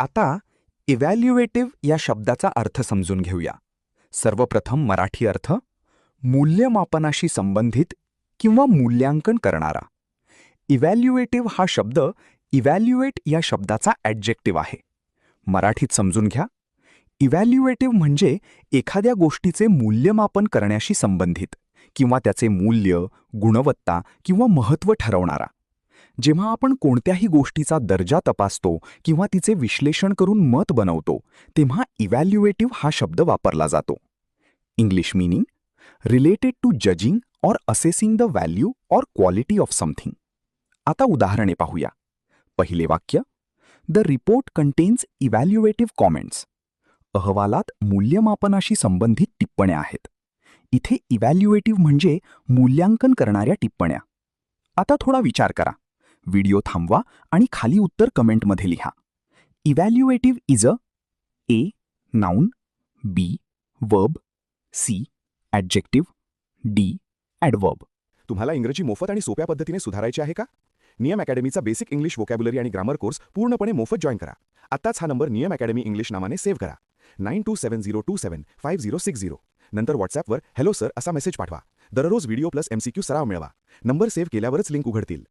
आता इव्हॅल्युएटिव्ह या शब्दाचा अर्थ समजून घेऊया. सर्वप्रथम मराठी अर्थ मूल्यमापनाशी संबंधित किंवा मूल्यांकन करणारा. इव्हॅल्युएटिव्ह हा शब्द इव्हॅल्युएट या शब्दाचा ॲडजेक्टिव्ह आहे. मराठीत समजून घ्या. इव्हॅल्युएटिव्ह म्हणजे एखाद्या गोष्टीचे मूल्यमापन करण्याशी संबंधित किंवा त्याचे मूल्य, गुणवत्ता किंवा महत्त्व ठरवणारा. जेव्हा आपण कोणत्याही गोष्टीचा दर्जा तपासतो किंवा तिचे विश्लेषण करून मत बनवतो, तेव्हा इव्हॅल्युएटिव्ह हा शब्द वापरला जातो. English meaning related to judging or assessing the value or quality of something. आता उदाहरणे पाहूया. पहिले वाक्य, the report contains evaluative comments. अहवालात मूल्यमापनाशी संबंधित टिप्पण्या आहेत. इथे इव्हॅल्युएटिव्ह म्हणजे मूल्यांकन करणाऱ्या टिप्पण्या. आता थोडा विचार करा. व्हिडिओ थांबवा आणि खाली उत्तर कमेंटमध्ये लिहा. Evaluative is a noun, B verb, C adjective, D adverb. तुम्हाला इंग्रजी मोफत आणि सोप्या पद्धतीने सुधारायचे आहे का? नियम अकॅडमीचा बेसिक इंग्लिश व्होकॅब्युलरी आणि ग्रामर कोर्स पूर्णपणे मोफत जॉईन करा. आत्ताच हा नंबर नियम अकॅडमी इंग्लिश नावाने सेव्ह करा. 9270275060. नंतर व्हॉट्सॲपवर हॅलो सर असा मेसेज पाठवा. दररोज व्हिडिओ प्लस MCQ सराव मिळवा. नंबर सेव्ह केल्यावरच लिंक उघडतील.